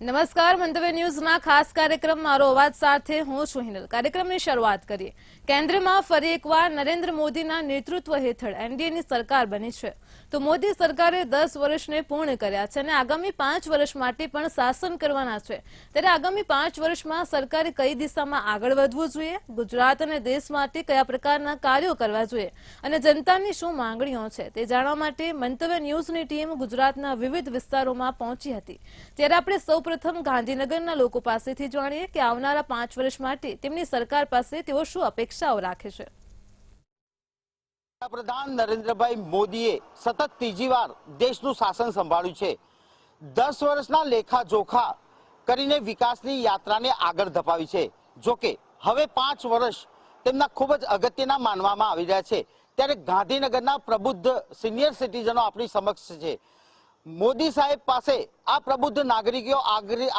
નમસ્કાર, મંતવ્ય ન્યૂઝના ખાસ કાર્યક્રમ મારો અવાજ સાથે હું છું હિનલ। કાર્યક્રમની શરૂઆત કરીએ। કેન્દ્રમાં ફરી એકવાર નરેન્દ્ર મોદીના નેતૃત્વ હેઠળ એનડીએની સરકાર બની છે। તો મોદી સરકારે 10 વર્ષને પૂર્ણ કર્યા છે અને આગામી 5 વર્ષ માટે પણ શાસન કરવાના છે। ત્યારે આગામી 5 વર્ષમાં સરકારે કઈ દિશામાં આગળ વધવું જોઈએ, ગુજરાત અને દેશ માટે કયા પ્રકારના કાર્યો કરવા જોઈએ અને જનતાની શું માંગણીઓ છે તે જાણવા માટે મંતવ્ય ન્યૂઝની ટીમ ગુજરાતના વિવિધ વિસ્તારોમાં પહોંચી હતી। ત્યારે આપણે સૌપ્રથમ ગાંધીનગરના લોકો પાસેથી જાણીએ કે આવનારા 5 વર્ષ માટે તેમની સરકાર પાસે તેઓ શું અપેક્ષાઓ રાખે છે। વડાપ્રધાન નરેન્દ્રભાઈ મોદીએ સતત ત્રીજી વાર દેશનું શાસન સંભાળ્યું છે। 10 વર્ષના લેખાજોખા કરીને વિકાસની યાત્રાને આગળ ધપાવી છે। જોકે હવે 5 વર્ષ તેમના ખૂબ જ અગત્યના માનવામાં આવી રહ્યા છે। ત્યારે ગાંધીનગરના પ્રબુદ્ધ સિનિયર સિટીઝનો આપણી સમક્ષ છે। મોદી સાહેબ પાસે આ પ્રબુદ્ધ નાગરિકો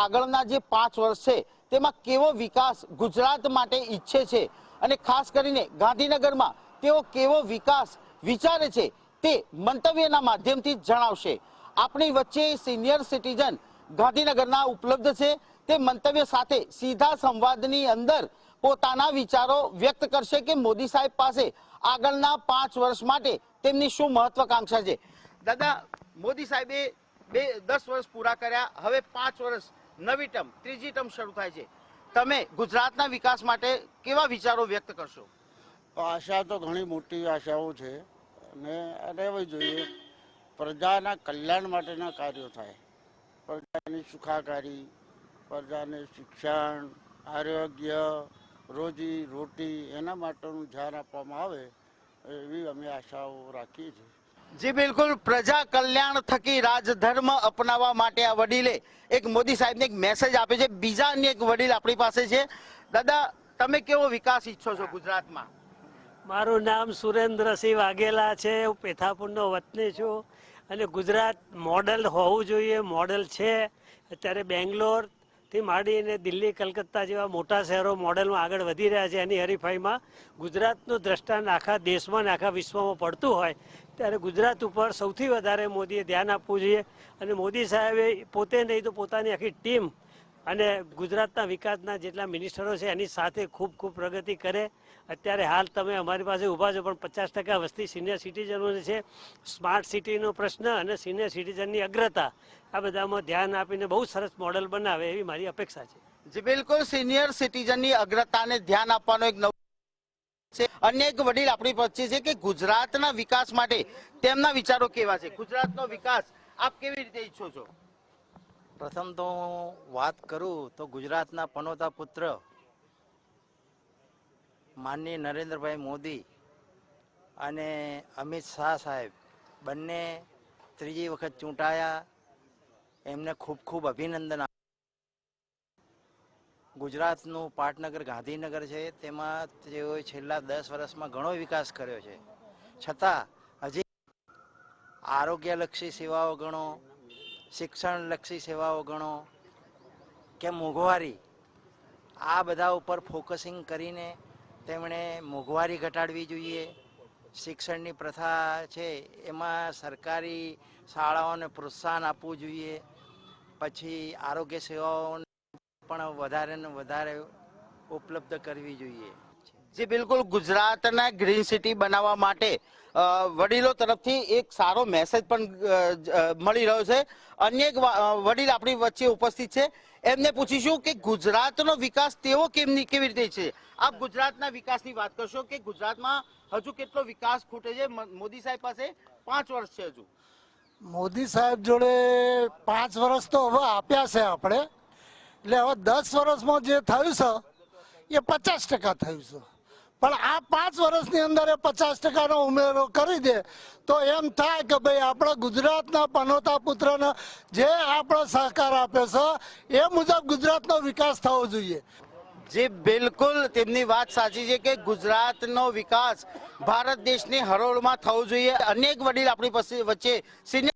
આગળના જે 5 વર્ષ છે તેમાં કેવો વિકાસ ગુજરાત માટે ઈચ્છે છે અને ખાસ કરીને ગાંધીનગરમાં તેઓ કેવો વિકાસ વિચારે છે તે મંતવ્યના માધ્યમથી જણાવશે। આપણી વચ્ચે સિનિયર સિટીઝન ગાંધીનગરના ઉપલબ્ધ છે। તે મંતવ્ય સાથે સીધા સંવાદની અંદર પોતાના વિચારો વ્યક્ત કરશે કે મોદી સાહેબ પાસે આગળના 5 વર્ષ માટે તેમની શું મહત્વાકાંક્ષા છે। દાદા, મોદી સાહેબે 10 વર્ષ પૂરા કર્યા, હવે 5 વર્ષ નવી ટર્મ, ત્રીજી ટર્મ શરૂ થાય છે। તમે ગુજરાતના વિકાસ માટે કેવા વિચારો વ્યક્ત કરશો? આશા તો ઘણી મોટી આશાઓ છે અને રહેવી જોઈએ। પ્રજાના કલ્યાણ માટેના કાર્યો થાય, પ્રજાની સુખાકારી, પ્રજાને શિક્ષણ, આરોગ્ય, રોજી રોટી એના માટેનું ધ્યાન આપવામાં આવે એવી અમે આશાઓ રાખીએ છીએ। જી બિલકુલ, પ્રજા કલ્યાણ થકી રાજધર્મ અપનાવવા માટે આ વડીલે એક મોદી સાહેબને એક મેસેજ આપે છે। બીજા અન્ય એક વડીલ આપણી પાસે છે। દાદા, તમે કેવો વિકાસ ઈચ્છો છો ગુજરાતમાં? મારું નામ સુરેન્દ્રસિંહ વાઘેલા છે। હું પેથાપુરનો વતની છું અને ગુજરાત મોડલ હોવું જોઈએ, મોડલ છે। અત્યારે બેંગ્લોરથી માંડીને દિલ્હી, કલકત્તા જેવા મોટા શહેરો મોડલમાં આગળ વધી રહ્યા છે। એની હરીફાઈમાં ગુજરાતનું દ્રષ્ટાંત આખા દેશમાં અને આખા વિશ્વમાં પડતું હોય ત્યારે ગુજરાત ઉપર સૌથી વધારે મોદીએ ધ્યાન આપવું જોઈએ અને મોદી સાહેબે પોતે નહીં તો પોતાની આખી ટીમ અને ગુજરાતના વિકાસના જેટલા મિનિસ્ટરો છે એની સાથે ખૂબ પ્રગતિ કરે। અત્યારે હાલ તમે અમારી પાસે ઊભા છો પણ 50% વસ્તી સિનિયર સિટીઝનોની છે। સ્માર્ટ સિટીનો પ્રશ્ન અને સિનિયર સિટીઝનની અગ્રતા આ બધામાં ધ્યાન આપીને બહુ સરસ મોડલ બનાવે એવી મારી અપેક્ષા છે। જી બિલકુલ, સિનિયર સિટીઝનની અગ્રતાને ધ્યાન આપવાનો એક નવો છે। અન્ય એક વડીલ આપણી વચ્ચે છે કે ગુજરાતના વિકાસ માટે તેમના વિચારો કેવા છે? ગુજરાતનો વિકાસ આપ કેવી રીતે ઈચ્છો છો? પ્રથમ તો હું વાત કરું તો ગુજરાતના પનોતા પુત્ર માનનીય નરેન્દ્રભાઈ મોદી અને અમિત શાહ સાહેબ બંને ત્રીજી વખત ચૂંટાયા, એમને ખૂબ અભિનંદન। ગુજરાતનું પાટનગર ગાંધીનગર છે, તેમાં તેઓએ છેલ્લા 10 વર્ષમાં ઘણો વિકાસ કર્યો છે। છતાં હજી આરોગ્યલક્ષી સેવાઓ ગણો, શિક્ષણલક્ષી સેવાઓ ગણો કે મોંઘવારી, આ બધા ઉપર ફોકસિંગ કરીને તેમણે મોંઘવારી ઘટાડવી જોઈએ। શિક્ષણની પ્રથા છે એમાં સરકારી શાળાઓને પ્રોત્સાહન આપવું જોઈએ। પછી આરોગ્ય સેવાઓને પણ વધારે ને વધારે ઉપલબ્ધ કરવી જોઈએ। જી બિલકુલ, ગુજરાતના ગ્રીન સિટી બનાવવા માટે વડીલો તરફથી એક સારો મેસેજ પણ મળી રહ્યો છે। અન્ય એક વડીલ આપણી વચ્ચે ઉપસ્થિત છે, એમને પૂછીશું કે ગુજરાતનો વિકાસ તેઓ કેવી રીતે છે? આપ ગુજરાતના વિકાસની વાત કરશો કે ગુજરાતમાં હજુ કેટલો વિકાસ ખૂટે છે? મોદી સાહેબ પાસે 5 વર્ષ છે હજુ। મોદી સાહેબ જોડે 5 વર્ષ તો હવે આપ્યા છે આપણે, એટલે હવે 10 વર્ષમાં જે થયું છે એ 50% થયું છે, પણ આ 5 વર્ષની અંદર એ 50%નો ઉમેરો કરી દે તો એમ થાય કે ભાઈ આપણા ગુજરાતના પનોતા પુત્રને જે આપણો સહકાર આપ્યો છે એ મુજબ ગુજરાતનો વિકાસ થવો જોઈએ। જી બિલકુલ, તેમની વાત સાચી છે કે ગુજરાતનો વિકાસ ભારત દેશની હરોળમાં થવો જોઈએ। અનેક વડીલ આપણી પાસે વચ્ચે સિનિયર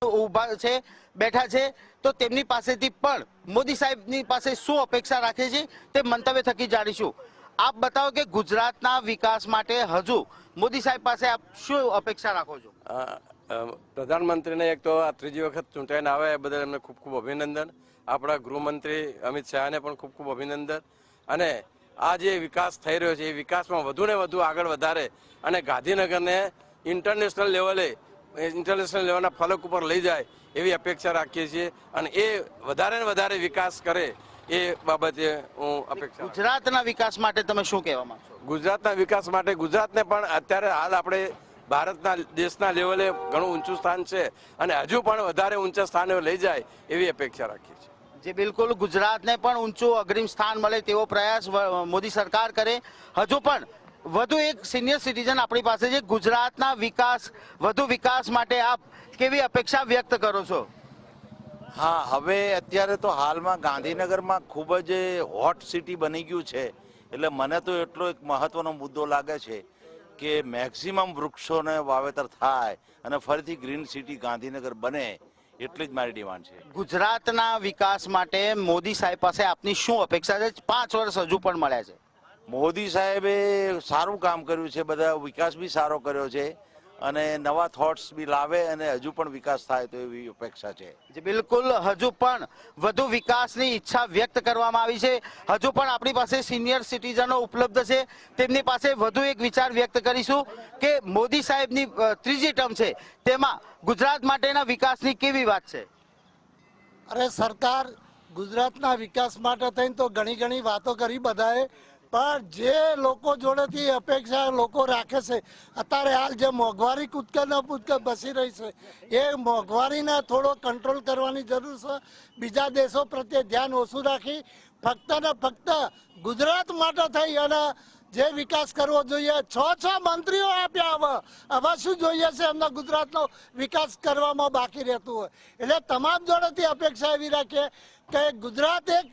ઉભા છે, બેઠા છે, તો તેમની પાસેથી પણ મોદી સાહેબની પાસે શું અપેક્ષા રાખે છે તે મંતવ્ય થકી જાણીશું। આપ બતાવો કે ગુજરાતના વિકાસ માટે હજુ મોદી સાહેબ પાસે આપ શું અપેક્ષા રાખો છો? પ્રધાનમંત્રીને એક તો આ ત્રીજી વખત ચૂંટાઈને આવે એ બદલ એમને ખૂબ ખૂબ અભિનંદન. આપણા ગૃહમંત્રી અમિત શાહને પણ ખૂબ ખૂબ અભિનંદન. અને આ જે વિકાસ થઈ રહ્યો છે એ વિકાસમાં વધુ ને વધુ આગળ વધારે અને ગાંધીનગરને ઇન્ટરનેશનલ લેવલના ફલક ઉપર લઈ જાય એવી અપેક્ષા રાખીએ છીએ. અને એ વધારે ને વધારે વિકાસ કરે એ બાબતે હું અપેક્ષા. ગુજરાતના વિકાસ માટે તમે શું કહેવા માંગશો? ગુજરાતના વિકાસ માટે ગુજરાતને પણ અત્યારે હાલ આપણે ભારતના દેશના લેવલે ઘણું ઊંચું સ્થાન છે અને હજુ પણ વધારે ઊંચા સ્થાને લઈ જાય એવી અપેક્ષા રાખીએ છીએ. જે બિલકુલ ગુજરાતને પણ ઊંચું અગ્રીમ સ્થાન મળે તેવો પ્રયાસ મોદી સરકાર કરે. હજુ પણ વધુ એક સિનિયર સિટીઝન આપણી પાસે છે. ગુજરાતના વધુ વિકાસ માટે આપ કેવી અપેક્ષા વ્યક્ત કરો છો? હા, હવે અત્યારે તો હાલમાં ગાંધીનગરમાં ખૂબ જ હોટ સિટી બની ગયું છે. એટલે મને તો એટલો એક મહત્વનો મુદ્દો લાગે છે કે મેક્સિમમ વૃક્ષોને વાવેતર થાય અને ફરીથી ગ્રીન સિટી ગાંધીનગર બને એટલી જ મારી ડિમાન્ડ છે. ગુજરાતના વિકાસ માટે મોદી સાહેબ પાસે આપની શું અપેક્ષા છે? 5 વર્ષ હજુ પણ મળ્યા છે. મોદી સાહેબે સારું કામ કર્યું છે, બધા વિકાસ બી સારો કર્યો છે અને નવા થોટ્સ બી લાવે અને હજુ પણ વિકાસ થાય તો એવી અપેક્ષા છે. જે બિલકુલ હજુ પણ વધુ વિકાસની ઈચ્છા વ્યક્ત કરવામાં આવી છે. હજુ પણ આપણી પાસે સિનિયર સિટીઝનો ઉપલબ્ધ છે. તેમની પાસે વધુ એક વિચાર વ્યક્ત કરીશું કે મોદી સાહેબની ત્રીજી ટર્મ છે તેમાં ગુજરાત માટેના વિકાસની કેવી વાત છે? અરે સરકાર ગુજરાતના વિકાસ માટે થઈને તો ઘણી વાતો કરી બધાએ, પણ જે લોકો જોડેથી અપેક્ષા લોકો રાખે છે અત્યારે હાલ જે મોંઘવારી કૂદકે ન પૂદકે બસી રહી છે એ મોંઘવારીને થોડો કંટ્રોલ કરવાની જરૂર છે. બીજા દેશો પ્રત્યે ધ્યાન ઓછું રાખી ફક્ત ને ફક્ત ગુજરાત માટે થઈ અને જે વિકાસ કરવો જોઈએ 6 મંત્રીઓ આપ્યા. હવે શું જોઈએ છે એમના ગુજરાતનો વિકાસ કરવામાં બાકી રહેતું હોય. એટલે તમામ જોડેથી અપેક્ષા એવી રાખીએ કે ગુજરાત એક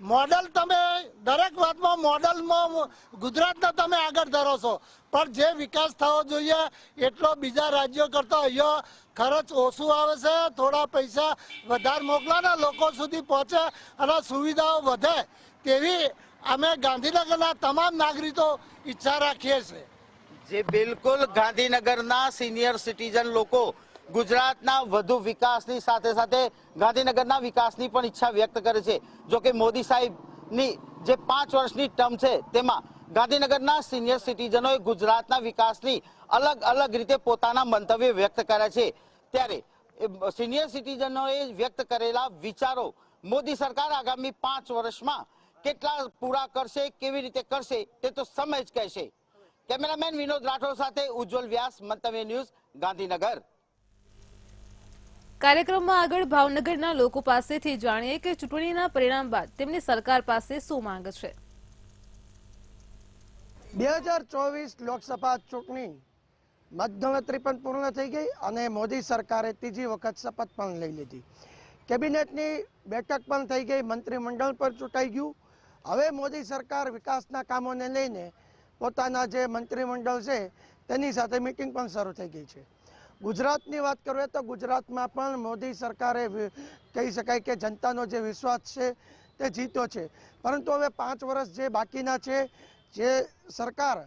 મોડલ, તમે દરેક વાતમાં મોડલમાં ગુજરાતને તમે આગળ ધરો છો, પણ જે વિકાસ થવો જોઈએ એટલો બીજા રાજ્યો કરતાં અહીંયા ખર્ચ ઓછું આવે છે. થોડા પૈસા વધારે મોકલાને લોકો સુધી પહોંચે અને સુવિધાઓ વધે તેવી અમે ગાંધીનગરના તમામ નાગરિકો ઈચ્છા રાખીએ છીએ. જે બિલકુલ ગાંધીનગરના સિનિયર સિટીઝન લોકો ગુજરાતના વધુ વિકાસની સાથે સાથે ગાંધીનગરના વિકાસની પણ ઈચ્છા વ્યક્ત કરે છે. જો કે મોદી સાહેબની જે 5 વર્ષની ટર્મ છે તેમાં ગાંધીનગરના સિનિયર સિટીઝનોએ ગુજરાતના વિકાસની અલગ રીતે પોતાના મંતવ્ય વ્યક્ત કર્યા છે. ત્યારે સિનિયર સિટીઝનોએ વ્યક્ત કરેલા વિચારો મોદી સરકાર આગામી 5 વર્ષમાં કેટલા પૂરા કરશે, કેવી રીતે કરશે તે તો સમય જ કહેશે. કેમેરામેન વિનોદ રાઠોડ સાથે ઉજ્જવલ વ્યાસ, મંતવ્ય ન્યૂઝ, ગાંધીનગર. કાર્યક્રમમાં આગળ ભાવનગરના લોકો પાસેથી જાણીએ કે ચૂંટણીના પરિણામ બાદ તેમની સરકાર પાસે શું માંગ છે. 2024 લોકસભા ચૂંટણી મતગણતરી પણ પૂર્ણ થઈ ગઈ અને મોદી સરકારે ત્રીજી વખત શપથ પણ લઈ લીધી. કેબિનેટની બેઠક પણ થઈ ગઈ, મંત્રીમંડળ પણ ચૂંટાઈ ગયું. હવે મોદી સરકાર વિકાસના કામોને લઈને પોતાના જે મંત્રીમંડળ છે તેની સાથે મિટિંગ પણ શરૂ થઈ ગઈ છે. ગુજરાતની વાત કરીએ તો ગુજરાતમાં પણ મોદી સરકારે કહી શકાય કે જનતાનો જે વિશ્વાસ છે તે જીત્યો છે. પરંતુ હવે 5 વર્ષ જે બાકીના છે, જે સરકાર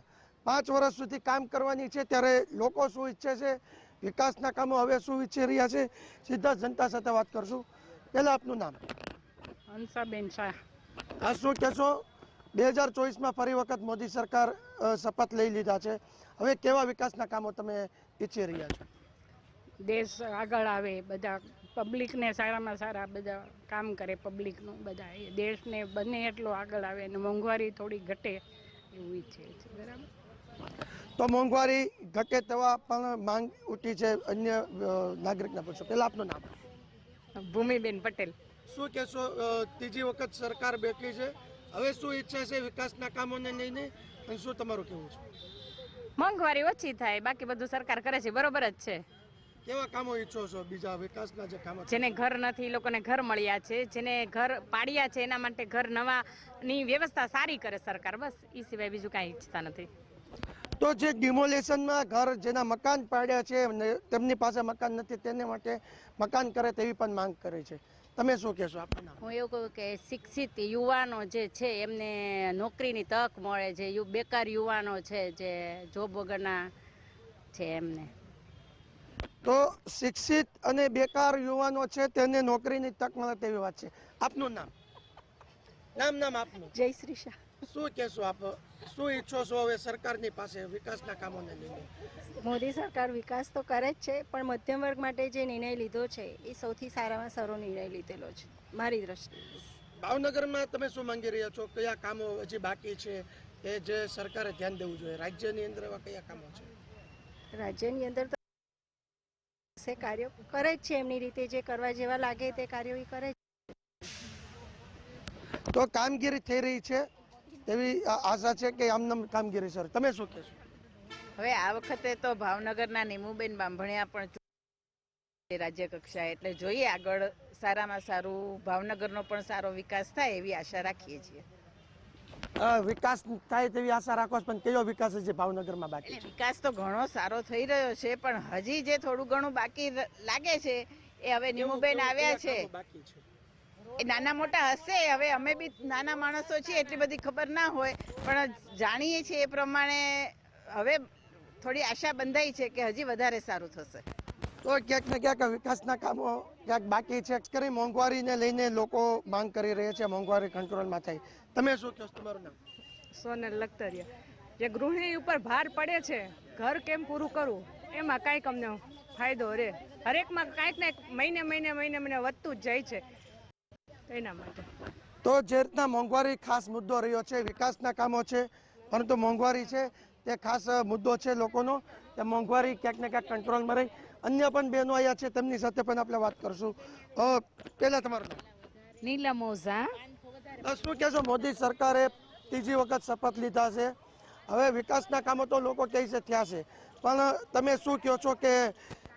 5 વર્ષ સુધી કામ કરવાની છે, ત્યારે લોકો શું ઈચ્છે છે, વિકાસના કામો હવે શું ઈચ્છી રહ્યા છે, સીધા જનતા સાથે વાત કરશું. પહેલાં આપનું નામ? હંસાબેન શાહ. આ શું કહેશો, 2024માં ફરી વખત મોદી સરકાર શપથ લઈ લીધા છે, હવે કેવા વિકાસના કામો તમે ઈચ્છી રહ્યા છો? દેશ આગળ આવે, બધા પબ્લિકને સારામાં સારા બધા કામ કરે, પબ્લિકનું બધા એ દેશને બને એટલો આગળ આવે અને મોંઘવારી થોડી ઘટે એવું ઈચ્છે છે. બરાબર, તો મોંઘવારી ઘટે તેવા પણ માંગ ઉઠી છે. અન્ય નાગરિકના પૂછો. પહેલાં આપનું નામ? ભૂમિબેન પટેલ. શું કહેશો, ત્રીજી વખત સરકાર બેઠી છે, હવે શું ઈચ્છે છે વિકાસના કામોને લઈને અને શું તમારું કહેવું છે? મોંઘવારી ઓછી થાય, બાકી બધું સરકાર કરે છે બરોબર જ છે. કેવા કામો ઈચ્છો છો? બીજા વિકાસના જે કામો, જેને ઘર નથી એ લોકોને ઘર મળ્યા છે, જેને ઘર પાડ્યા છે એના માટે ઘર નવાની વ્યવસ્થા સારી કરે સરકાર, બસ એ સિવાય બીજું કાંઈ ઈચ્છતા નથી. તો જે ડિમોલેશનમાં ઘર જેના મકાન પાડ્યા છે તેમની પાસે મકાન નથી, તેને માટે મકાન કરે તેવી પણ માંગ કરે છે. તમે શું કહેશો? આપનું નામ? હું એવું કહું કે શિક્ષિત યુવાનો જે છે એમને નોકરીની તક મળે, જે બેકાર યુવાનો છે જે જોબ વગરના છે એમને. તો શિક્ષિત અને બેકાર યુવાનો છે તેને નોકરીની તક મળે તેવી વાત છે. આપનું નામ આપનું. જય શ્રી શાહ. શું કહેશો આપ, શું ઈચ્છો છો હવે સરકારની પાસે વિકાસના કામોને લઈને? મોદી સરકાર વિકાસ તો કરે જ છે, પણ મધ્યમ વર્ગ માટે જે નિર્ણય લીધો છે એ સૌથી સારામાં સારો નિર્ણય લીધેલો છે મારી દ્રષ્ટિએ. ભાવનગરમાં તમે શું માંગી રહ્યા છો? કયા કામો હજી બાકી છે એ જે સરકારે ધ્યાન દેવું જોઈએ? રાજ્યની અંદર એવા કયા કામો છે? રાજ્યની અંદર તો કાર્યો કરે જ છે, એમની રીતે જે કરવા જેવા લાગે તે કાર્યો એ કરે જ. તો કામગીરી થઈ રહી છે એવી આશા છે કે આમનામ કામગીરી સર, તમે શું કહેશો? હવે આ વખતે તો ભાવનગરના નીમુબેન બાંભણિયા પણ રાજ્ય કક્ષાએ, એટલે જોઈએ આગળ સારામાં સારું ભાવનગરનો પણ સારો વિકાસ થાય એવી આશા રાખીએ છીએ. વિકાસ થાય તેવી આશા રાખો છો, પણ કયો વિકાસ છે ભાવનગરમાં બાકી? વિકાસ તો ઘણો સારો થઈ રહ્યો છે, પણ હજી જે થોડું ઘણું બાકી લાગે છે એ હવે નીમુબેન આવ્યા છે એ નાના મોટા હશે. હવે અમે બી નાના માણસો છીએ, એટલી બધી ખબર ના હોય, પણ જાણીએ છીએ એ પ્રમાણે હવે થોડી આશા બંધાઈ છે કે હજી વધારે સારું થશે. તો ક્યાંક ને ક્યાંક વિકાસના કામો ક્યાંક બાકી છે. કરી મોંઘવારીને લઈને લોકો માંગ કરી રહ્યા છે મોંઘવારી કંટ્રોલમાં થાય. તમે શું કહો? તમારું નામ? સોનલ લખતરિયા. જે ગૃહિણી ઉપર ભાર પડે છે, ઘર કેમ પૂરું કરવું, એમાં કાંઈક અમને ફાયદો રહે. હરેકમાં કાંઈક ને મહિને વધતું જ જાય છે એના માટે. તો જે રીતના મોંઘવારી ખાસ મુદ્દો રહ્યો છે, વિકાસના કામો છે પરંતુ મોંઘવારી છે તે ખાસ મુદ્દો છે લોકોનો. તે મોંઘવારી ક્યાંક ને ક્યાંક કંટ્રોલમાં રહી. અન્ય પણ બહેનો આવ્યા છે, તેમની સાથે પણ આપણે વાત કરશું. પહેલા તમારું નામ? નીલમ ઓઝા. શું કહેશો? મોદી સરકારે ત્રીજી વખત શપથ લીધા છે. હવે વિકાસના કામો તો લોકો કહે છે થયા છે, પણ તમે શું કહો છો કે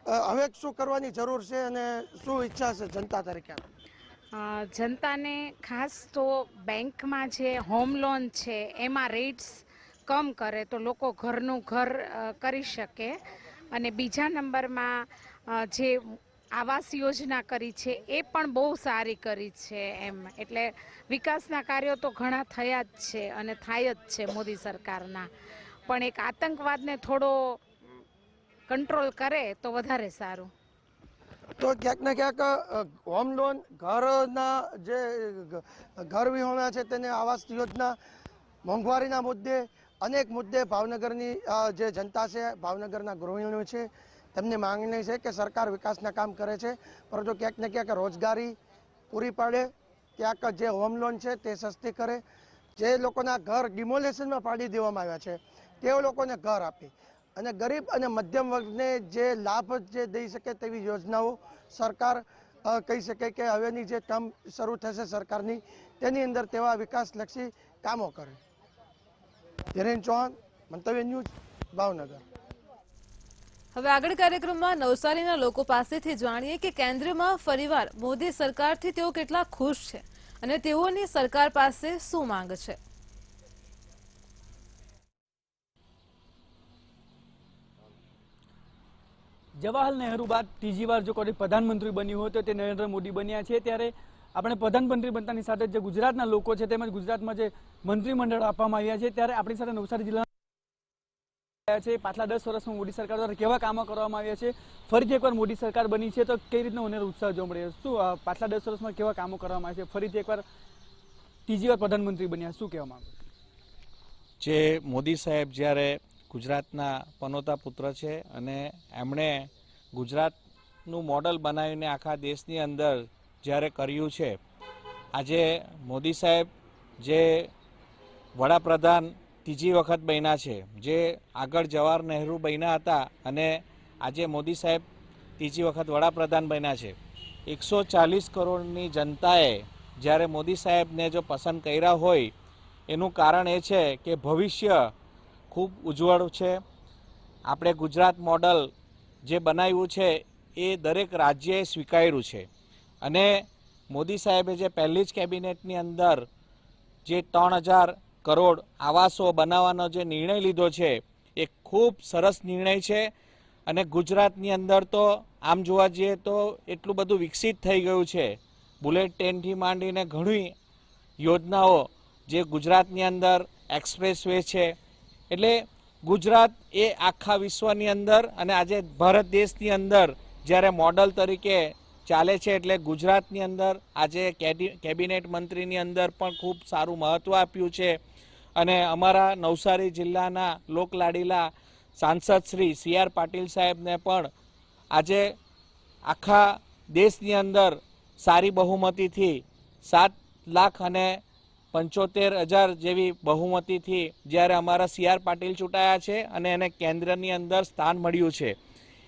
હવે શું કરવાની જરૂર છે અને શું ઈચ્છા છે જનતા તરીકે? જનતાને ખાસ તો બેંકમાં જે હોમ લોન છે એમાં રેટ્સ કમ કરે તો લોકો ઘરનું ઘર કરી શકે. અને બીજા નંબરમાં જે આવાસ યોજના કરી છે એ પણ બહુ સારી કરી છે એમ. એટલે વિકાસના કાર્યો તો ઘણા થયા જ છે અને થાય જ છે મોદી સરકારના, પણ એક આતંકવાદને થોડો કંટ્રોલ કરે તો વધારે સારું. તો ક્યાંક ને ક્યાંક હોમ લોન, ઘરના જે ઘર વિહોણા છે તેને આવાસ યોજના, મોંઘવારીના મુદ્દે, અનેક મુદ્દે ભાવનગરની જે જનતા છે, ભાવનગરના ગૃહિણીઓ છે, તેમની માંગણી છે કે સરકાર વિકાસના કામ કરે છે, પરંતુ ક્યાંક ને ક્યાંક રોજગારી પૂરી પાડે, ક્યાંક જે હોમ લોન છે તે સસ્તી કરે, જે લોકોના ઘર ડિમોલેશનમાં પાડી દેવામાં આવ્યા છે તે લોકોને ઘર આપે, અને ગરીબ અને મધ્યમ વર્ગને જે લાભ જે દઈ શકે તેવી યોજનાઓ સરકાર કહી શકે કે હવેની જે ટર્મ શરૂ થશે સરકારની તેની અંદર તેવા વિકાસલક્ષી કામો કરે. ધીરેન ચૌહાણ, મંતવ્ય ન્યૂઝ, ભાવનગર. હવે આગળ કાર્યક્રમમાં નવસારીના લોકો પાસેથી જાણીએ કે કેન્દ્રમાં ફરીવાર મોદી સરકારથી તેઓ કેટલા ખુશ છે અને તેઓની સરકાર પાસે શું માંગ છે. જવાહરલાલ નહેરુ બાદ ત્રીજી વાર જો કોઈ પ્રધાનમંત્રી બન્યું હોય તો તે નરેન્દ્ર મોદી બન્યા છે. ત્યારે આપણે પ્રધાનમંત્રી બનતાની સાથે જે ગુજરાતના લોકો છે તેમજ ગુજરાતમાં જે મંત્રીમંડળ આપવામાં આવ્યા છે, ત્યારે આપણી સાથે નવસારી જિલ્લાના છે. પાછલા 10 વર્ષમાં મોદી સરકાર દ્વારા કેવા કામો કરવામાં આવ્યા છે, ફરીથી એકવાર મોદી સરકાર બની છે તો કઈ રીતનો ઉનેરો ઉત્સાહ જોવા મળ્યો? શું પાછલા 10 વર્ષમાં કેવા કામો કરવામાં આવ્યા છે, ફરીથી એકવાર ત્રીજી વાર પ્રધાનમંત્રી બન્યા, શું કહેવા માંગો? જે મોદી સાહેબ જ્યારે ગુજરાતના પનોતા પુત્ર છે અને એમણે ગુજરાતનું મોડલ બનાવીને આખા દેશની અંદર જ્યારે કર્યું છે, આજે મોદી સાહેબ જે વડાપ્રધાન ત્રીજી વખત બન્યા છે, જે આગળ જવાહર નહેરુ બન્યા હતા અને આજે મોદી સાહેબ ત્રીજી વખત વડાપ્રધાન બન્યા છે. 140 કરોડની જનતાએ જ્યારે મોદી સાહેબને જો પસંદ કર્યા હોય એનું કારણ એ છે કે ભવિષ્ય ખૂબ ઉજ્જવળ છે. આપણે ગુજરાત મોડલ જે બનાવ્યું છે એ દરેક રાજ્યએ સ્વીકાર્યું છે અને મોદી સાહેબે જે પહેલી જ કેબિનેટની અંદર જે 3000 કરોડ આવાસો બનાવવાનો જે નિર્ણય લીધો છે એ ખૂબ સરસ નિર્ણય છે. અને ગુજરાતની અંદર તો આમ જોવા જઈએ તો એટલું બધું વિકસિત થઈ ગયું છે, બુલેટ ટ્રેનથી માંડીને ઘણી યોજનાઓ જે ગુજરાતની અંદર એક્સપ્રેસ વે છે, એટલે ગુજરાત એ આખા વિશ્વની અંદર અને આજે ભારત દેશની અંદર જ્યારે મોડલ તરીકે ચાલે છે, એટલે ગુજરાતની અંદર આજે કેબિનેટ મંત્રીની અંદર પણ ખૂબ સારું મહત્ત્વ આપ્યું છે. અને અમારા નવસારી જિલ્લાના લોકલાડીલા સાંસદ શ્રી CR પાટીલ સાહેબને પણ આજે આખા દેશની અંદર સારી બહુમતીથી 7,75,000 જેવી બહુમતીથી જ્યારે અમારા CR પાટીલ ચૂંટાયા છે અને એને કેન્દ્રની અંદર સ્થાન મળ્યું છે.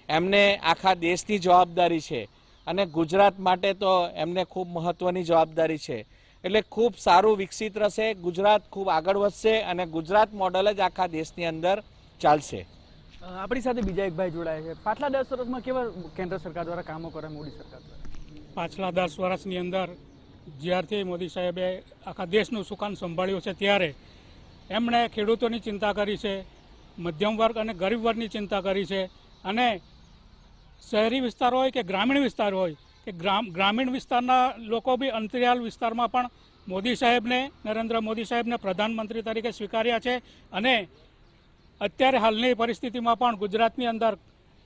એમને આખા દેશની જવાબદારી છે અને ગુજરાત માટે તો એમને ખૂબ મહત્ત્વની જવાબદારી છે. એટલે ખૂબ સારું વિકસિત રહેશે, ગુજરાત ખૂબ આગળ વધશે અને ગુજરાત મોડલ જ આખા દેશની અંદર ચાલશે. આપણી સાથે બીજા એક ભાઈ જોડાયા છે. પાછલા 10 વર્ષમાં કેવા કેન્દ્ર સરકાર દ્વારા કામો કર્યા મોદી સરકાર દ્વારા? પાછલા 10 વર્ષની અંદર જ્યારથી મોદી સાહેબે આખા દેશનું સુકાન સંભાળ્યું છે ત્યારે એમણે ખેડૂતોની ચિંતા કરી છે, મધ્યમ વર્ગ અને ગરીબ વર્ગની ચિંતા કરી છે. અને શહેરી વિસ્તાર હોય કે ગ્રામીણ વિસ્તાર હોય કે ગ્રામીણ વિસ્તારના લોકો બી અંતરિયાળ વિસ્તારમાં પણ મોદી સાહેબને, નરેન્દ્ર મોદી સાહેબને પ્રધાનમંત્રી તરીકે સ્વીકાર્યા છે. અને અત્યારે હાલની પરિસ્થિતિમાં પણ ગુજરાતની અંદર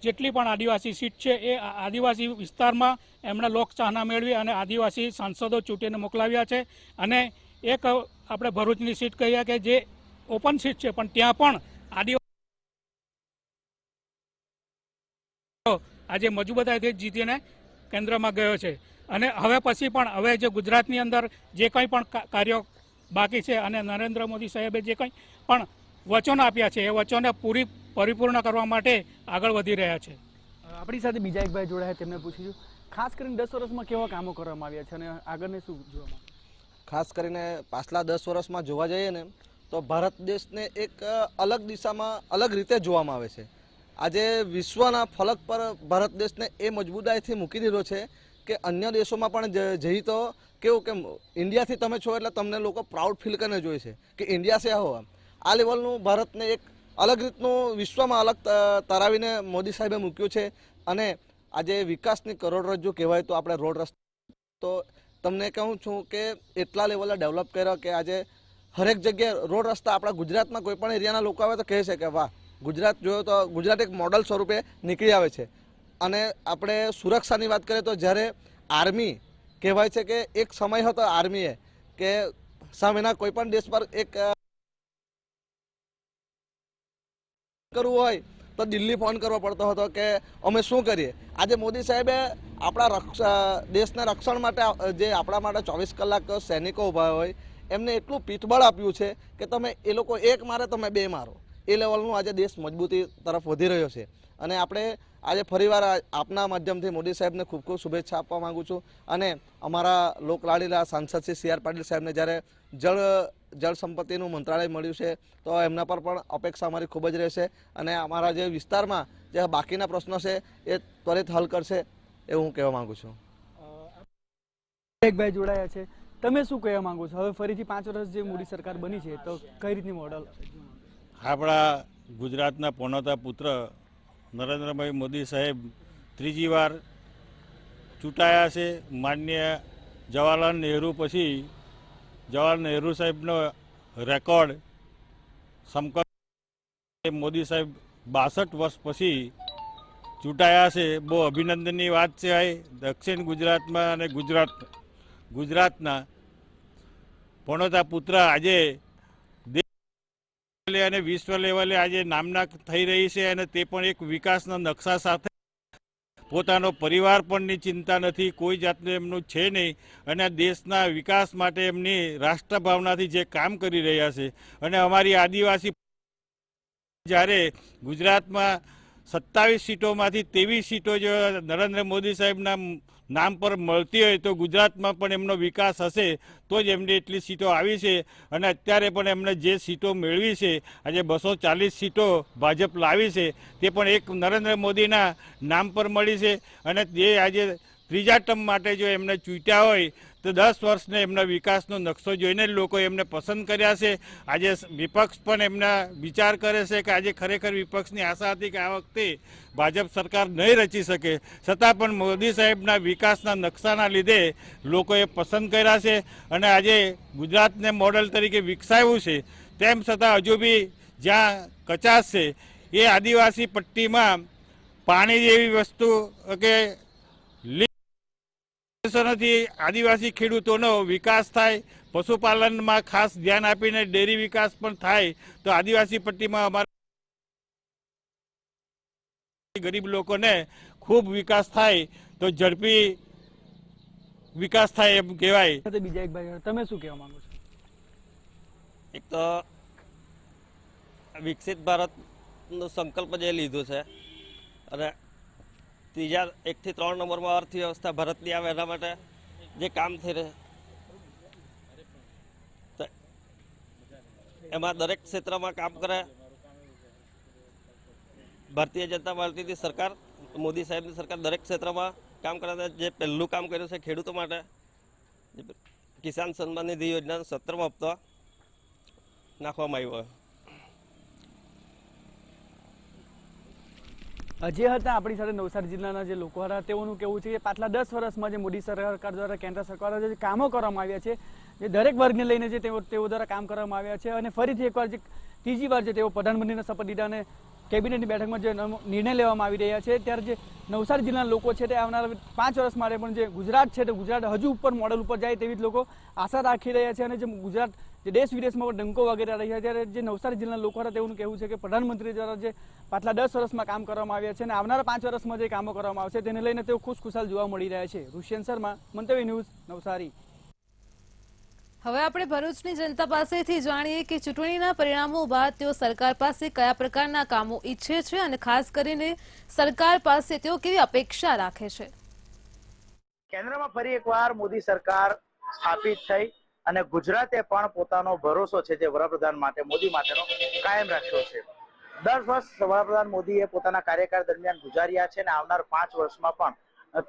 જેટલી પણ આદિવાસી સીટ છે એ આદિવાસી વિસ્તારમાં એમણે લોકચાહના મેળવી અને આદિવાસી સાંસદો ચૂંટીને મોકલાવ્યા છે. અને એક આપણે ભરૂચની સીટ કહીએ કે જે ઓપન સીટ છે પણ ત્યાં પણ આદિવાસી આજે મજબૂતાઈથી જીતીને કેન્દ્રમાં ગયો છે. અને હવે પછી પણ હવે જે ગુજરાતની અંદર જે કંઈ પણ કાર્યો બાકી છે અને નરેન્દ્ર મોદી સાહેબે જે કંઈ પણ વચનો આપ્યા છે એ વચનોને પરિપૂર્ણ કરવા માટે આગળ વધી રહ્યા છે. આપણી સાથે બીજા એક ભાઈ જોડાયા, તેમને પૂછ્યું ખાસ કરીને 10 વર્ષમાં કેવા કામો કરવામાં આવ્યા છે અને આગળને શું જોવામાં? ખાસ કરીને પાછલા 10 વર્ષમાં જોવા જઈએ ને તો ભારત દેશને એક અલગ દિશામાં અલગ રીતે જોવામાં આવે છે. આજે વિશ્વના ફલક પર ભારત દેશને એ મજબૂતાઈથી મૂકી દીધો છે કે અન્ય દેશોમાં પણ જઈ તો કેવું કે ઇન્ડિયાથી તમે છો એટલે તમને લોકો પ્રાઉડ ફીલ કરીને જોઈએ છે કે ઇન્ડિયા છે હો. આ લેવલનું ભારતને એક અલગ રીતનું વિશ્વમાં અલગ તરાવીને મોદી સાહેબે મૂક્યું છે. અને આજે વિકાસની કરોડરજ્જુ કહેવાય તો આપણે રોડ રસ્તા, તો તમને કહું છું કે એટલા લેવલે ડેવલપ કર્યો કે આજે હરેક જગ્યાએ રોડ રસ્તા આપણા ગુજરાતમાં કોઈ પણ એરિયાના લોકો આવે તો કહે છે કે વાહ, ગુજરાત જોયો તો ગુજરાત એક મોડલ સ્વરૂપે નીકળી આવે છે. અને આપણે સુરક્ષાની વાત કરીએ તો જ્યારે આર્મી કહેવાય છે કે એક સમય હતો આર્મીએ કે સામેના કોઈ પણ દેશ પર એક કરવું હોય તો દિલ્હી ફોન કરવો પડતો હતો કે અમે શું કરીએ. આજે મોદી સાહેબે આપણા દેશના રક્ષણ માટે જે આપણા માટે 24 કલાક સૈનિકો ઊભા હોય એમને એટલું પીઠબળ આપ્યું છે કે તમે એ લોકો એક મારે તમે બે મારો, એ લેવલનું આજે દેશ મજબૂતી તરફ વધી રહ્યો છે. અને આપણે આજે ફરીવાર આપના માધ્યમથી મોદી સાહેબને ખૂબ ખૂબ શુભેચ્છા આપવા માગું છું. અને અમારા લોકલાડીલા સાંસદ શ્રી CR પાટીલ સાહેબને જ્યારે જળ સંપત્તિનું મંત્રાલય મળ્યું છે તો એમના પર પણ અપેક્ષા અમારી ખૂબ જ રહેશે. અને અમારા જે વિસ્તારમાં જે બાકીના પ્રશ્નો છે એ ત્વરિત હલ કરશે એવું હું કહેવા માગું છું. એક ભાઈ જોડાયા છે, તમે શું કહેવા માંગો છો? હવે ફરીથી 5 વર્ષ જે મોદી સરકાર બની છે તો કઈ રીતની મોડલ? આપણા ગુજરાતના પનોતા પુત્ર નરેન્દ્રભાઈ મોદી સાહેબ ત્રીજી વાર ચૂંટાયા છે. માનનીય જવાહરલાલ નહેરુ પછી જવાહરલાલ નહેરુ સાહેબનો રેકોર્ડ સમકક્ષ મોદી સાહેબ 62 વર્ષ પછી ચૂંટાયા છે. બહુ અભિનંદનની વાત છે. દક્ષિણ ગુજરાતમાં અને ગુજરાતના પનોતા પુત્ર આજે અને વિશ્વ લેવલે આજે નામના થઈ રહી છે. અને તે પણ એક વિકાસના નકશા સાથે, પોતાનો પરિવાર પણની ચિંતા નથી, કોઈ જાતનું એમનું છે નહીં. અને દેશના વિકાસ માટે એમની રાષ્ટ્રભાવનાથી જે કામ કરી રહ્યા છે. અને અમારી આદિવાસી જ્યારે ગુજરાતમાં 27 સીટોમાંથી 23 સીટો જો નરેન્દ્ર મોદી સાહેબના નામ પર મળતી હોય તો ગુજરાતમાં પણ એમનો વિકાસ હશે તો જ એમની એટલી સીટો આવી છે. અને અત્યારે પણ એમણે જે સીટો મેળવી છે, આજે 240 સીટો ભાજપ લાવી છે, તે પણ એક નરેન્દ્ર મોદીના નામ પર મળી છે. અને જે આજે ત્રીજા ટર્મ માટે જો એમને ચૂંટ્યા હોય તો 10 વર્ષને એમના વિકાસનો નકશો જોઈને લોકો એમને પસંદ કર્યા છે. આજે વિપક્ષ પણ એમના વિચાર કરે છે કે આજે ખરેખર વિપક્ષની આશા હતી કે આ વખતે ભાજપ સરકાર નહીં રચી શકે, છતાં પણ મોદી સાહેબના વિકાસના નકશાના લીધે લોકોએ પસંદ કર્યા છે. અને આજે ગુજરાતને મોડલ તરીકે વિકસાવ્યું છે. તેમ છતાં હજુ બી જ્યાં કચાશ છે એ આદિવાસી પટ્ટીમાં પાણી જેવી વસ્તુ કે થી આદિવાસી ખેડૂતોનો વિકાસ થાય, પશુપાલનમાં ખાસ ધ્યાન આપીને ડેરી વિકાસ પણ થાય તો આદિવાસી પટ્ટીમાં અમારા ગરીબ લોકોને ખૂબ વિકાસ થાય તો ઝડપી વિકાસ થાય એમ કહેવાય. બીજા એક ભાઈ, તમે શું કહેવા માંગો છો? એક તો વિકસિત ભારતનો સંકલ્પ જે લીધો છે અને ત્રીજા 1 થી 3 નંબરમાં અર્થવ્યવસ્થા ભારતની આવે એના માટે જે કામ થઈ રહે એમાં દરેક ક્ષેત્રમાં કામ કરે ભારતીય જનતા પાર્ટીની સરકાર, મોદી સાહેબની સરકાર દરેક ક્ષેત્રમાં કામ કરે. જે પહેલું કામ કર્યું છે ખેડૂતો માટે કિસાન સન્માન નિધિ યોજનાનો 17મો હપ્તો નાખવામાં આવ્યો. જે હતા આપણી સાથે નવસારી જિલ્લાના જે લોકો હતા તેઓનું કહેવું છે કે પાછલા 10 વર્ષમાં જે મોદી સરકાર દ્વારા કેન્દ્ર સરકાર દ્વારા જે કામો કરવામાં આવ્યા છે, જે દરેક વર્ગને લઈને જે તેઓ દ્વારા કામ કરવામાં આવ્યા છે અને ફરીથી એકવાર જે ત્રીજી વાર જે તેઓ પ્રધાનમંત્રીના શપથ લીધા અને કેબિનેટની બેઠકમાં જે નિર્ણય લેવામાં આવી રહ્યા છે, ત્યારે જે નવસારી જિલ્લાના લોકો છે તે આવનારા 5 વર્ષ માટે પણ જે ગુજરાત છે તે ગુજરાત હજુ ઉપર મોડલ ઉપર જાય તેવી જ લોકો આશા રાખી રહ્યા છે. અને જે ગુજરાત જે દેશ વિદેશમાં પણ ડંકો વગેરે રહ્યા ત્યારે જે નવસારી જિલ્લાના લોકો હતા તેઓનું કહેવું છે કે પ્રધાનમંત્રી દ્વારા જે પાછલા 10 વર્ષમાં કામ કરવામાં આવ્યા છે અને આવનારા 5 વર્ષમાં જે કામો કરવામાં આવશે તેને લઈને તેઓ ખુશખુશાલ જોવા મળી રહ્યા છે. ઋષિયન શર્મા, મંતવ્ય ન્યૂઝ, નવસારી. હવે આપણે ભરૂચની જનતા પાસેથી જાણીએ કે ચૂંટણીના પરિણામો બાદ તેઓ સરકાર પાસે કયા પ્રકારના કામો ઈચ્છે છે અને ખાસ કરીને સરકાર પાસે તેઓ કેવી અપેક્ષા રાખે છે. કેન્દ્રમાં ફરી એકવાર મોદી સરકાર સ્થાપિત થઈ અને ગુજરાતે પણ પોતાનો ભરોસો છે જે વડાપ્રધાન માટે મોદી માટેનો કાયમ રાખ્યો છે. 10 વર્ષ વડાપ્રધાન મોદીએ પોતાના કાર્યકાળ દરમિયાન ગુજાર્યા છે અને આવનાર 5 વર્ષમાં પણ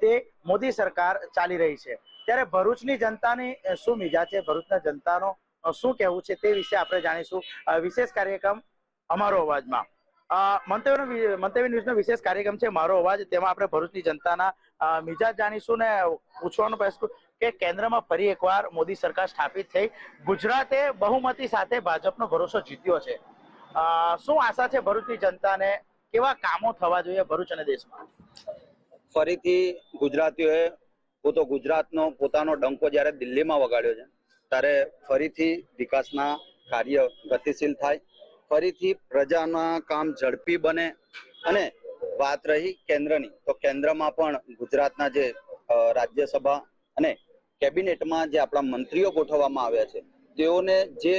તે મોદી સરકાર ચાલી રહી છે. ત્યારે ભરૂચની જનતાની શું મિજાજ છે, ભરૂચના જનતાનો શું કહેવું છે તે વિશે આપણે જાણીશું વિશેષ કાર્યક્રમ અમારો અવાજમાં. મંતવ્ય ન્યૂઝનો વિશેષ કાર્યક્રમ છે મારો અવાજ. તેમાં આપણે ભરૂચની જનતાના મિજાજ જાણીશું ને પૂછવાનો પ્રયાસ કે કેન્દ્રમાં ફરી એકવાર મોદી સરકાર સ્થાપિત થઈ, ગુજરાતે બહુમતી સાથે ભાજપનો ભરોસો જીત્યો છે. શું આશા છે ભરૂચની જનતાને, કેવા કામો થવા જોઈએ ભરૂચ અને દેશમાં? ફરીથી ગુજરાતીઓએ ગુજરાતનો પોતાનો ડંકો જ્યારે દિલ્હીમાં વગાડ્યો છે ત્યારે ફરીથી વિકાસના કાર્ય ગતિશીલ થાય, ફરીથી પ્રજાના કામ ઝડપી બને. અને વાત રહી કેન્દ્રની, તો કેન્દ્રમાં પણ ગુજરાતના જે રાજ્યસભા અને કેબિનેટમાં જે આપણા મંત્રીઓ ગોઠવવામાં આવ્યા છે તેઓને જે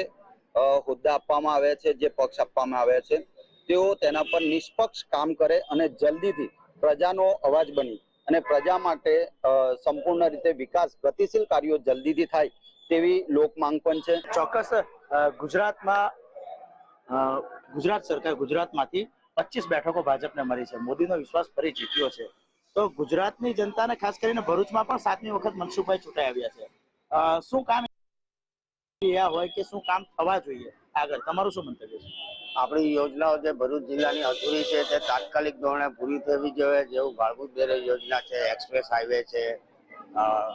હોદ્દા આપવામાં આવ્યા છે, જે પક્ષ આપવામાં આવ્યા છે, તેઓ તેના પર નિષ્પક્ષ કામ કરે અને જલ્દીથી પ્રજાનો અવાજ બની અને પ્રજા માટે સંપૂર્ણ રીતે વિકાસ ગતિશીલ કાર્યો જલ્દીથી થાય તેવી લોક માંગ પણ છે. ચોક્કસ ગુજરાતમાં ગુજરાત સરકાર ગુજરાતમાંથી 25 બેઠકો ભાજપને મળી છે. મોદીનો વિશ્વાસ ફરી જીત્યો છે. તો ગુજરાતની જનતાને ખાસ કરીને ભરૂચમાં પણ 7મી વખત મનસુખભાઈ ચૂંટાઈ આવ્યા છે. શું કામ હોય કે શું કામ થવા જોઈએ આગળ, તમારું શું મંતવ્ય છે? આપણી યોજનાઓ જે ભરૂચ જિલ્લાની અધૂરી છે તે તાત્કાલિક ધોરણે પૂરી થવી જોઈએ. જેવું ભાડભૂત બેરેજ યોજના છે, એક્સપ્રેસ હાઈવે છે,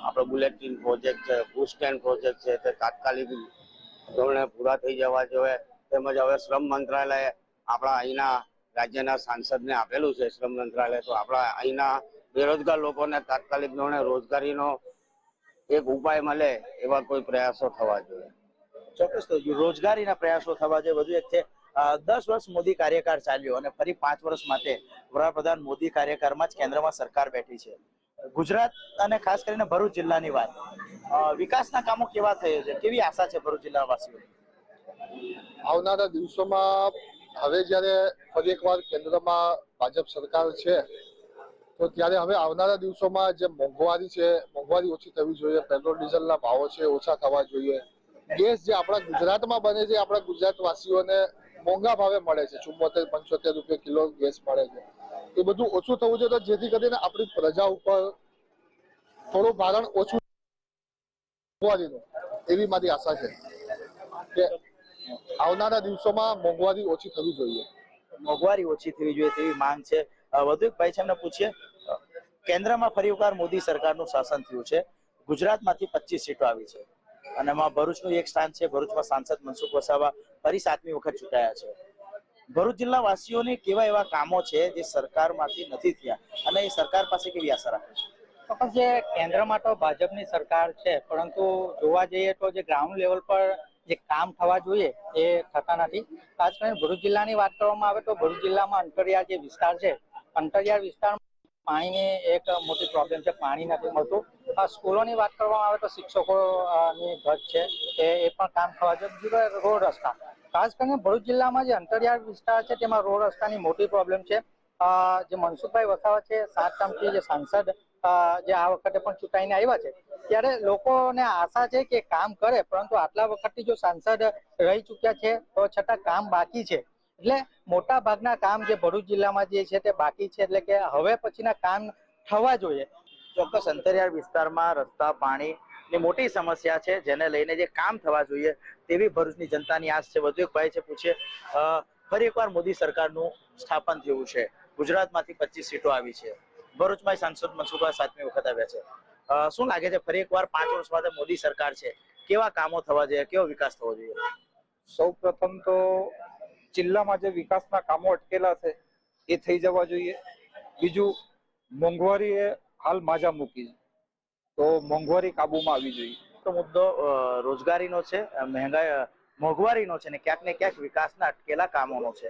આપણો બુલેટ ટ્રેન પ્રોજેક્ટ છે, બુસ સ્ટેન્ડ પ્રોજેક્ટ છે, તે તાત્કાલિક ધોરણે પૂરા થઈ જવા જોઈએ. તેમજ હવે શ્રમ મંત્રાલય આપણા અહીંના રાજ્યના સાંસદને આપેલું છે શ્રમ મંત્રાલય, તો આપણા અહીંના બેરોજગાર લોકોને તાત્કાલિક ધોરણે રોજગારીનો એક ઉપાય મળે એવા કોઈ પ્રયાસો થવા જોઈએ. ચોક્કસ તો રોજગારીના પ્રયાસો થવા જોઈએ. વધુ એક છે 10 વર્ષ મોદી કાર્યકાળ ચાલ્યો અને ફરી 5 વર્ષ માટે વડાપ્રધાન મોદી કાર્યકાળમાં જ કેન્દ્રમાં સરકાર બેઠી છે. ગુજરાત અને ખાસ કરીને ભરૂચ જિલ્લાની વાત, વિકાસના કામો કેવા થયા છે, કેવી આશા છે ભરૂચ જિલ્લા વાસીઓ? આવનારા દિવસોમાં હવે જ્યારે ફરી એકવાર કેન્દ્રમાં ભાજપ સરકાર છે તો ત્યારે હવે આવનારા દિવસોમાં જે મોંઘવારી છે, મોંઘવારી ઓછી થવી જોઈએ. પેટ્રોલ ડીઝલના ભાવો છે ઓછા થવા જોઈએ. ગેસ જે આપણા ગુજરાતમાં બને છે, આપણા ગુજરાતવાસીઓને મોંઘા ભાવે મળે છે, 74-75 રૂપિયા કિલો ગેસ મળે છે, એ બધું ઓછું થવું જોઈએ, તો જેથી કરીને આપણી પ્રજા ઉપર થોડું ભારણ ઓછું મોંઘવારીનું, એવી મારી આશા છે કે આવનારા દિવસોમાં મોંઘવારી ઓછી થવી જોઈએ. મોંઘવારી ઓછી થવી જોઈએ તેવી માંગ છે. વધુ એક ભાઈ છે, એમને પૂછીએ, કેન્દ્રમાં ફરી એકવાર મોદી સરકારનું શાસન થયું છે, ગુજરાતમાંથી 25 સીટો આવી છે અને એમાં ભરૂચનું એક સ્થાન છે. ભરૂચમાં સાંસદ મનસુખ વસાવા ફરી 7મી વખત ચૂંટાયા છે. ભરૂચ જિલ્લા વાસીઓને કેવા એવા કામો છે જે સરકારમાંથી નથી થયા અને એ સરકાર પાસે કેવી આશા રાખે છે? ચોક્કસ જે કેન્દ્રમાં તો ભાજપની સરકાર છે, પરંતુ જોવા જઈએ તો જે ગ્રાઉન્ડ લેવલ પર જે કામ થવા જોઈએ એ થતા નથી. ખાસ કરીને ભરૂચ જિલ્લાની વાત કરવામાં આવે તો ભરૂચ જિલ્લામાં અંતરિયાળ જે વિસ્તાર છે, અંતરિયાળ વિસ્તારમાં પાણીની એક મોટી પ્રોબ્લેમ છે, પાણી નથી મળતું. સ્કૂલોની વાત કરવામાં આવે તો શિક્ષકોની ઘટ છે એ પણ કામ થવા જોઈએ. બીજું રોડ રસ્તા, ખાસ કરીને ભરૂચ જિલ્લામાં જે અંતરિયાળ વિસ્તાર છે તેમાં રોડ રસ્તાની મોટી પ્રોબ્લેમ છે. જે મનસુખભાઈ વસાવા છે, 7 ટર્મથી જે સાંસદ જે આ વખતે પણ ચૂંટાઈને આવ્યા છે, ત્યારે લોકોને આશા છે કે કામ કરે, પરંતુ આટલા વખતથી જો સાંસદ રહી ચૂક્યા છે તો છતાં કામ બાકી છે. એટલે મોટા ભાગના કામ જે ભરૂચ જિલ્લામાં જે છે તે બાકી છે, એટલે કે હવે પછીના કામ થવા જોઈએ. ચોક્કસ અંતરિયાળ વિસ્તારમાં રસ્તા, પાણીની મોટી સમસ્યા છે, જેને લઈને જે કામ થવા જોઈએ તેવી ભરૂચની જનતાની આશ છે. વધુ એક ભાઈ છે, પૂછીએ. ફરી એકવાર મોદી સરકારનું સ્થાપન થયું છે, ગુજરાતમાંથી 25 સીટો આવી છે, ભરૂચમાં સાંસદ મનસુખભાઈ 7મી વખત આવ્યા છે. શું લાગે છે ફરી એકવાર 5 વર્ષ બાદ મોદી સરકાર છે, કેવા કામો થવા જોઈએ, કેવો વિકાસ થવો જોઈએ? સૌ પ્રથમ તો જિલ્લામાં જે વિકાસના કામો અટકેલા છે એ થઈ જવા જોઈએ. બીજું, મોંઘવારી એ હાલ માજા મૂકી છે, તો મોંઘવારી કાબુમાં આવી જોઈએ. તો મુદ્દો રોજગારીનો છે, મોંઘવારીનો છે ને ક્યાંક ને ક્યાંક વિકાસના અટકેલા કામોનો છે.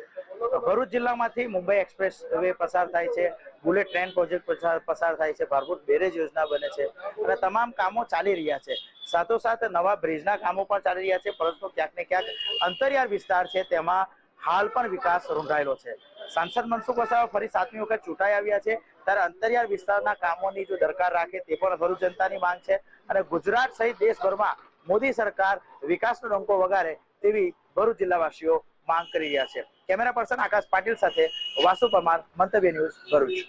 ભરૂચ જિલ્લામાંથી મુંબઈ એક્સપ્રેસ વે પસાર થાય છે, બુલેટ ટ્રેન પ્રોજેક્ટ પસાર થાય છે, ભારભૂત બેરેજ યોજના બને છે અને તમામ કામો ચાલી રહ્યા છે. સાથોસાથ નવા બ્રિજના કામો પણ ચાલી રહ્યા છે, પરંતુ ક્યાંક ને ક્યાંક અંતરિયાળ વિસ્તાર છે તેમાં હાલ પણ વિકાસ રૂંધાયેલો છે. સાંસદ મનસુખ વસાવા ફરી 7મી વખત ચૂંટાઈ આવ્યા છે, ત્યારે અંતરિયાળ વિસ્તારના કામોની જો દરકાર રાખે તે પણ ભરૂચ જનતાની માંગ છે અને ગુજરાત સહિત દેશભરમાં મોદી સરકાર વિકાસનો ડંકો વગાડે તેવી ભરૂચ જિલ્લાવાસીઓ માંગ કરી રહ્યા છે. કેમેરા પર્સન આકાશ પાટીલ સાથે વાસુ પરમાર, મંતવ્ય ન્યૂઝ, ભરૂચ.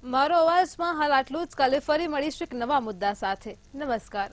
મારો અવાજમાં હાલ આટલું જ. કાલે ફરી મળીશું એક નવા મુદ્દા સાથે. નમસ્કાર.